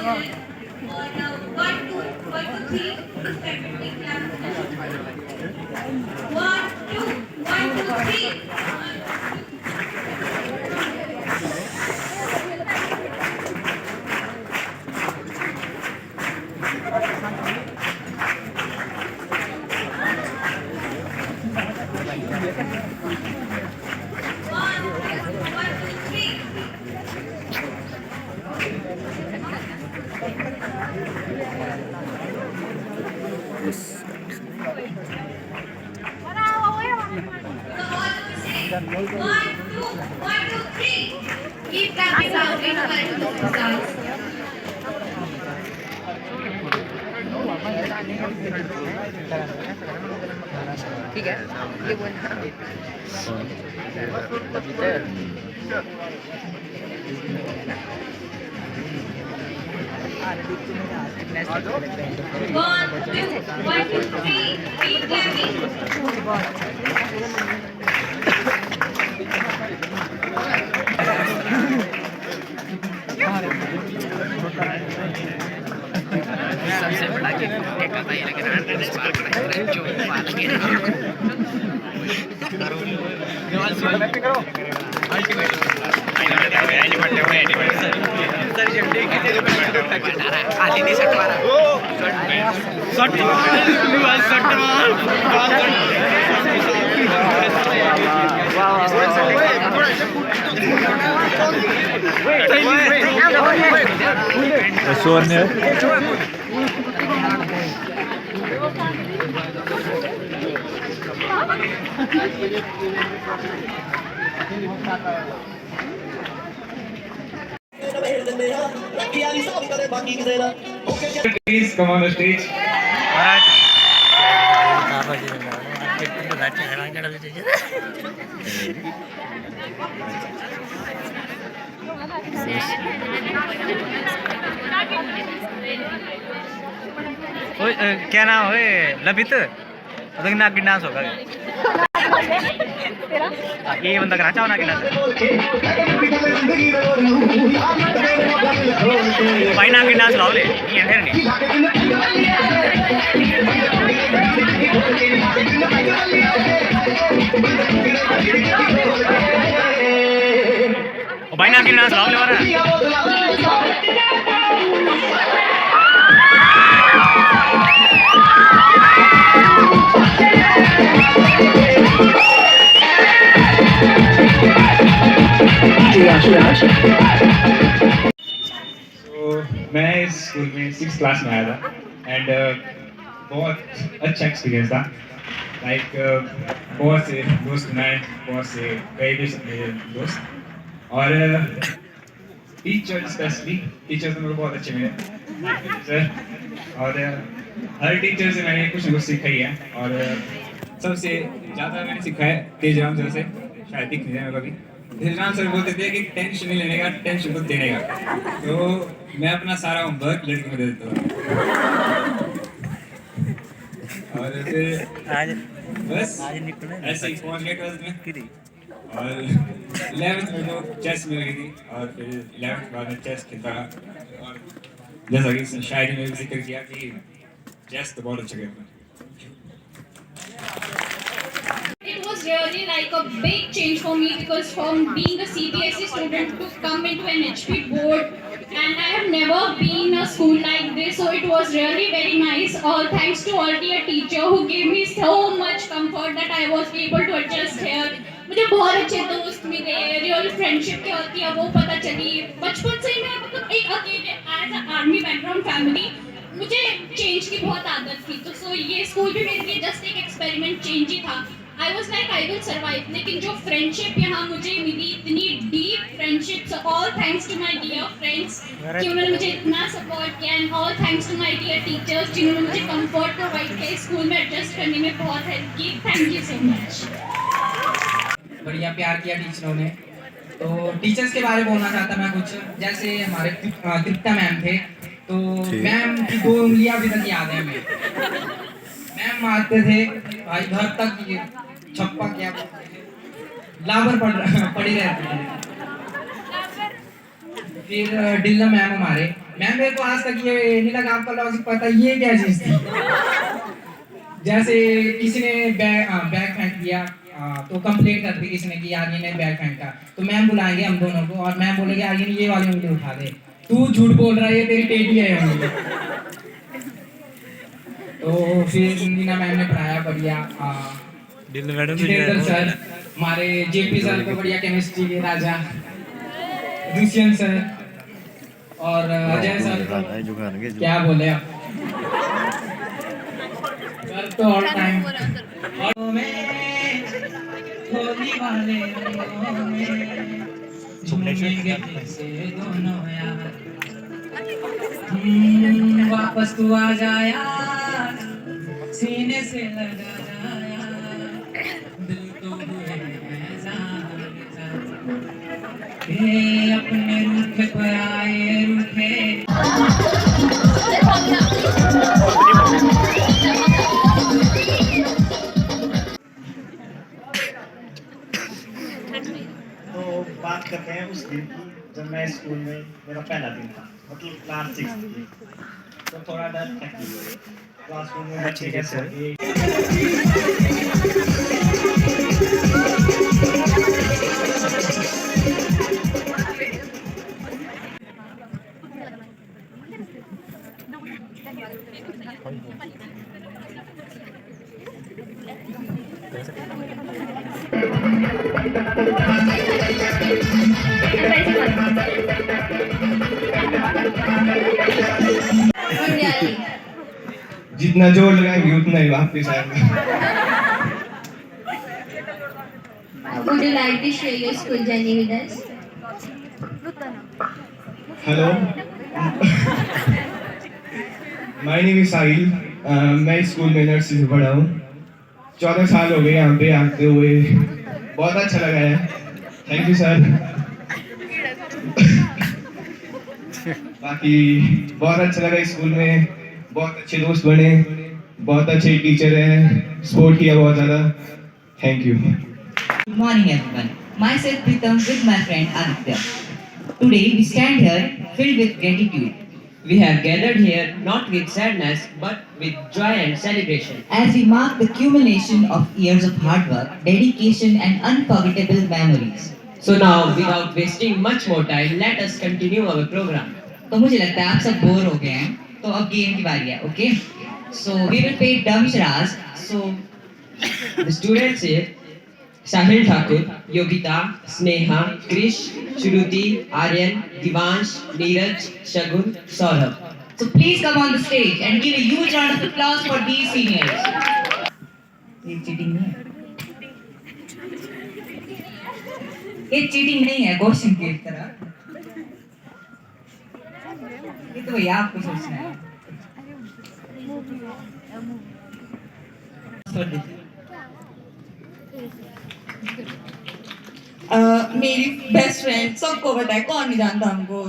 और 1 2 1 2 3 respectively clap session 1 2 1 2 3 1 2 1 2 3 keep clapping loudly to correct the results ठीक है ये बोलना One, two, 3, keep clapping. सबसे बड़ा केक का था ये लेकिन 100 स्पार्क का जो बात किया करो अल्टीमेट सर जब देख के खाली नहीं शॉट मारा shot Please come on the stage. क्या नाम है लबित अगर नाक की डांस होगा ये बंदा करा चाहो ना कि डांस भाई नाक की डांस लाओ ले ये है नहीं भाई नाक की डांस लाओ ले वाला मैं इस स्कूल में 6th क्लास में आया था एंड बहुत अच्छा एक्सपीरियंस था लाइक बहुत से दोस्त बनाए बहुत से कई भी मेरे दोस्त और टीचर स्पेशली टीचर्स मेरे बहुत अच्छे मिले सर और हर टीचर से मैंने कुछ ना कुछ सीखा ही है और सबसे ज़्यादा मैंने सीखा है तेजराम सर से शायद दिख नहीं जाए कभी तेजराम सर बोलते थे कि टेंशन नहीं लेने का टेंशन को देने का तो मैं अपना सारा होमवर्क लड़की को दे देता हूँ और फिर आज बस आज निकले ऐसे ही पहुंच गया 12th में और 11th में तो चेस मिल गई थी और फिर 11th के बाद में चेस खेलता रहा और जैसा कि शायरी में भी जिक्र किया कि चेस तो बहुत अच्छा खेलता है It was really like a big change for me because from being a CBSE student to come into an HP board and I have never been a school like this so it was really very nice all thanks to all dear teacher who gave me so much comfort that I was able to adjust here मुझे बहुत अच्छे दोस्त मिले real friendship क्या होती है वो पता चली बचपन से ही मैं मतलब एक अकेले as a army background family मुझे चेंज की बहुत आदत थी तो सो ये स्कूल भी मेरे लिए जस्ट एक एक्सपेरिमेंट चेंज ही था I was like I will survive लेकिन जो फ्रेंडशिप यहाँ मुझे मिली इतनी deep friendship so all thanks to my dear friends कि उन्होंने मुझे इतना सपोर्ट किया and all thanks to my dear teachers जिन्होंने मुझे कंफर्ट प्रोवाइड किया स्कूल में एडजस्ट करने में बहुत हेल्प की थैंक यू सो मच बढ़िया प्यार किया टीचरों ने तो टीचर्स के बारे में बोलना चाहता मैं कुछ जैसे हमारे तृप्ता मैम थे तो मैम की 2 उंगलियां अभी तक याद है हमें मैम मारते थे भाई घर तक ये छप्पा क्या लाबर पड़ी रहती थी फिर डिल्ला मैम हमारे, मैम मेरे को आज तक ये नहीं लगा आपका लॉजिक पता ये क्या चीज़ थी। जैसे किसी ने बैग फेंक दिया, तो कंप्लेंट कर दी किसी ने कि यार ये ने बैग फेंका, तो मैम बुलाएंगे हम दोनों को और मैम बोलेगी यार ये वाली उंगली उठा दे, तू झूठ बोल रहा है ये तेरी टेढ़ी है उंगली। तो फिर नीना मैम ने पढ़ाया बढ़िया, दिल मैडम जितेंद्र सर हमारे, जेपी सर तो बढ़िया केमिस्ट्री के राजा, दुष्यंत सर और अजय सर, क्या बोले आप सर तो ऑल टाइम। और मैं होली वाले रंगों में झूमेंगे कैसे दोनों यार, वापस तू आ जा यार, सीने से लगा जा यार, दिल तो हुए हैं जार जार, ये अपने रूठे पर आए रूठे। तो बात करते हैं उस दिन की जब मैं स्कूल में मेरा पहला दिन था, मतलब क्लास 6 की। तो थोड़ा डर था कि क्लासरूम में बच्चे कैसे होंगे। जितना जोर लगाएंगे उतना ही वापस आएंगे। Would you like to share your school journey with us? Hello, my name is Sahil. मैं स्कूल में नर्सरी से पढ़ा हूँ। 14 साल हो गए यहाँ पे आते हुए, बहुत अच्छा लगा है। Thank you sir. बाकी बहुत अच्छा लगा स्कूल में, बहुत अच्छे दोस्त बने, बहुत अच्छे टीचर हैं, सपोर्ट किया बहुत ज़्यादा। Thank you. Good morning everyone. Myself Pritam with my friend Aditya. Today we stand here filled with gratitude We have gathered here not with sadness but with joy and celebration. as we mark the culmination of years of hard work, dedication and unforgettable memories. So now, without wasting much more time, let us continue our program. तो मुझे लगता है आप सब bore हो गए हैं, तो अब गेम की बारी है, okay? So we will play dumb charades. So The students here Sahil Thakur, Yogita, Sneha, Krish, Shruti, Aryan, Divansh, Neeraj, Shagun, Saurabh. so please come on the stage and give a huge round of applause for these seniors. ये cheating नहीं है, ये cheating नहीं है, question की तरह। ये तो भैया आपको सोचना है। मेरी बेस्ट फ्रेंड, सबको पता है, कौन नहीं जानता हमको,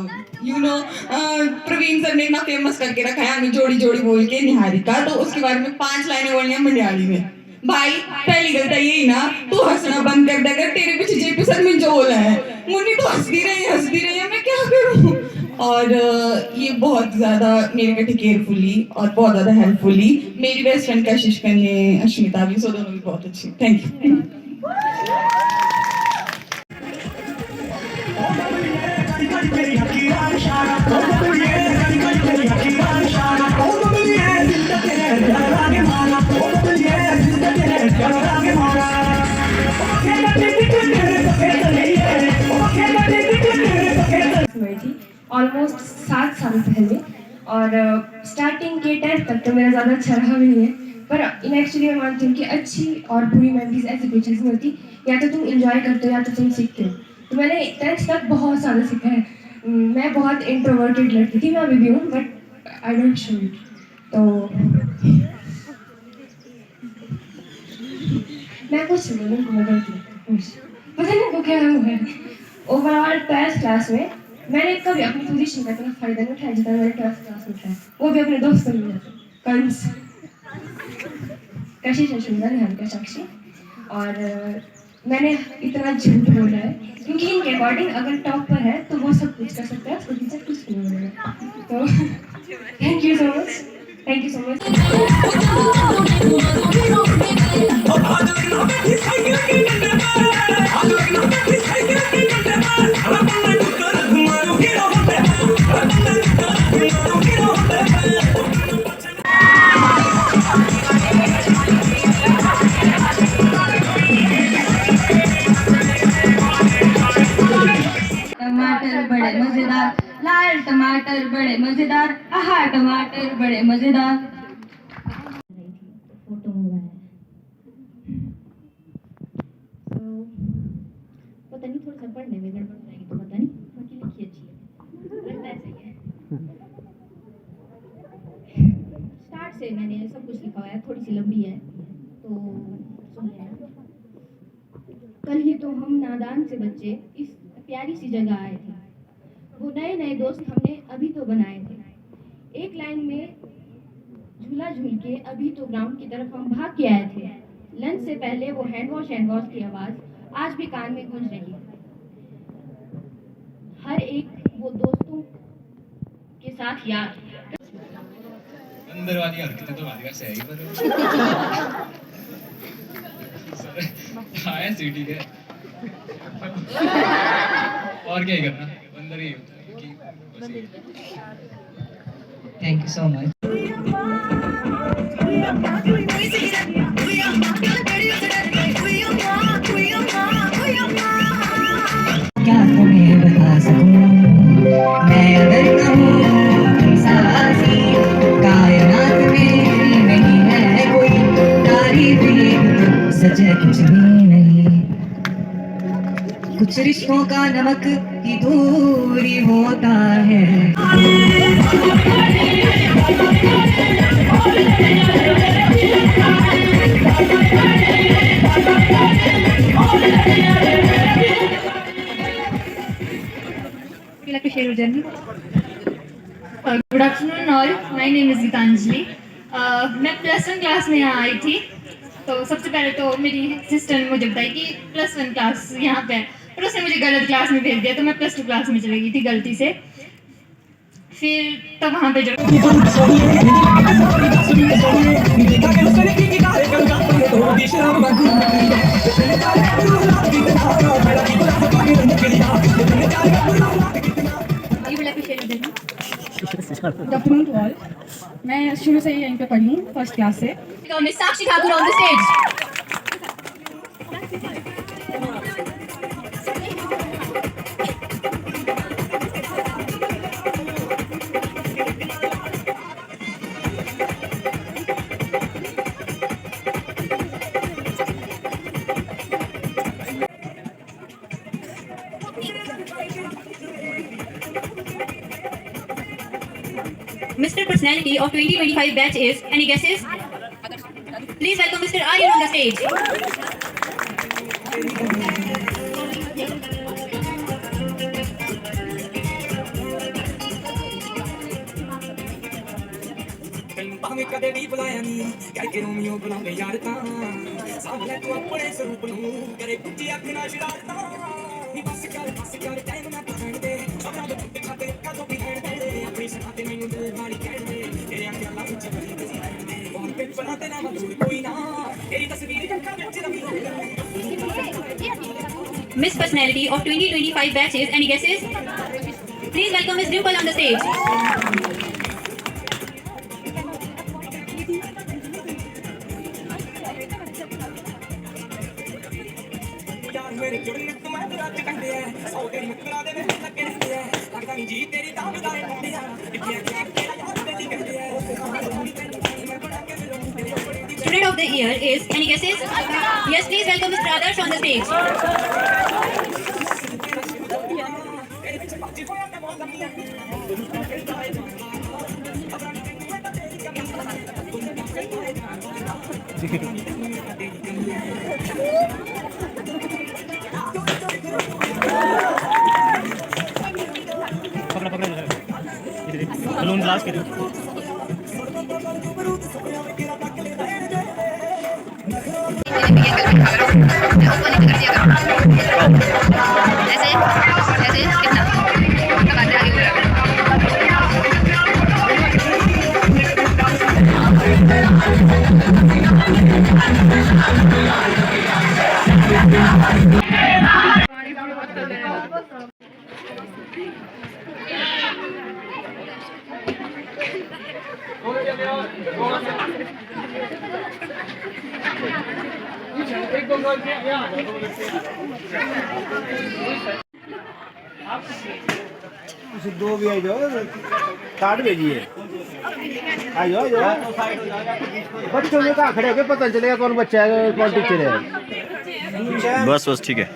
प्रवीण सर ने इतना फेमस करके रखा है हमें जोड़ी जोड़ी बोल के निहारिका, तो उसके बारे में 5 लाइनें बोलनी है मलयाली में। भाई पहली गलती यही ना, तू हंसना बंद कर देगा, तेरे पीछे जेपी सर में जो बोला है, मुन्नी तो हंसती रही है, मैं क्या करूँ। और ये बहुत ज़्यादा मेरे कटे केयरफुली और बहुत ज़्यादा हेल्पफुली, मेरी बेस्ट फ्रेंड कशिश कन्या, अश्मिता भी, सो दोनों भी बहुत अच्छी। Thank you. ऑलमोस्ट 7 साल पहले, और स्टार्टिंग के 10th तक तो मेरा ज़्यादा अच्छा रहा भी नहीं है, पर इन एक्चुअली मैं मानती हूँ कि अच्छी और बुरी मेमोरीज ऐसी कोई चीज़ नहीं होती, या तो तुम इंजॉय करते हो या तो तुम सीखते हो। तो मैंने 10th तक बहुत ज़्यादा सीखा है। मैं बहुत इंट्रोवर्टेड लड़की थी, मैं अभी भी हूँ, but I don't show it. तो मैं कुछ बोलूँ को बदलती हूँ, पता नहीं वो क्या हुआ है। ओवरऑल 10th क्लास में मैंने कभी अपनी पोजीशन का इतना फायदा नहीं उठाया जितना मैंने 12th क्लास में उठाया, वो भी अपने दोस्तों के साथ। कंस, कशिश, अश्विता, निहारिका, साक्षी और मैंने इतना झूठ बोला है क्योंकि इनके अकॉर्डिंग अगर टॉप पर है तो वो सब कुछ कर सकता है, उसको टीचर कुछ नहीं बोलेगा। तो thank you so much, thank you so much. टमाटर बड़े मजेदार, लाल टमाटर बड़े मजेदार, आहा टमाटर बड़े मजेदार। फोटो हुआ है तो पता नहीं, थोड़ा सा पढ़ने में गड़बड़ हो जाएगी तो पता नहीं, बाकी लिखी अच्छी है, लगता है सही है। स्टार्ट से मैंने सब कुछ लिखा हुआ है, थोड़ी सी लंबी है तो सुन लेना। कल ही तो हम नादान से बच्चे इस प्यारी सी जगह आए थे, वो नए नए दोस्त हमने अभी तो बनाए थे, एक लाइन में झूला झूल के अभी तो ग्राउंड की तरफ हम भाग के आए थे। लंच से पहले वो हैंड वॉश की आवाज़ आज भी कान में गूंज रही है। हर एक वो दोस्तों के साथ याद अंदर वाली हरकतें तो हमारी वैसे है ही, पर आया सीटी के और क्या ही करना, अंदर ही होता है कि Thank you so much. क्या तुम्हें बता सकूं मैं अगर कहूँ सासी कायनात में नहीं है कोई तारीफ, ये सच है कुछ भी नहीं। कुछ रिश्तों का नमक ही दूरी होता है। Good afternoon all, my name is Gitanjali. मैं +1 क्लास में यहाँ आई थी, तो सबसे पहले तो मेरी सिस्टर ने मुझे बताई कि +1 क्लास यहाँ पे है, पर उसने मुझे गलत क्लास में भेज दिया, तो मैं +2 क्लास में चली गई थी गलती से। फिर तो वहाँ पे जो आफ्टरनून टू ऑल, मैं शुरू से ही यहीं पे पढ़ी हूँ, फर्स्ट क्लास से। Miss Sakshi Thakur on the stage. Mr. Personality of 2025 batch is, any guesses? Please welcome Mr. Aryan on the stage. कदे भी बुलाया नहीं करके रोमियो बुलाने यार ता सामने तू अपने स्वरूप नु करे कुछ अखना शरारता नी बस कर टाइम ना पहन दे अपना तो खाते का तो भी हैंड दे अपनी साथे मैनू दिल वाली कह दे तेरे आके अल्लाह कुछ बड़ी बसी दे और पे बनाते ना मधुर कोई ना तेरी तस्वीर का बिच रही। Miss Personality of 2025 batch is, any guesses? Please welcome Miss Dimple on the stage. मेरे जुड़ने तो मैं रात कहते हैं सौ तेरी मुस्कुरा दे मेरे लगे रहते हैं लगता नहीं जी तेरी दावेदार कहते हैं इतने क्या तेरा याद तेरी कहते हैं Student of the year is, any guesses? Yes, please welcome Mr. Adarsh on the stage. Balloon blast कर दो भी आ जाओ, कार्ड भेजिए। आ जाओ, आ जाओ। बच्चों में कहाँ खड़े होके पता चलेगा कौन बच्चा है कौन टीचर है। बस बस ठीक है।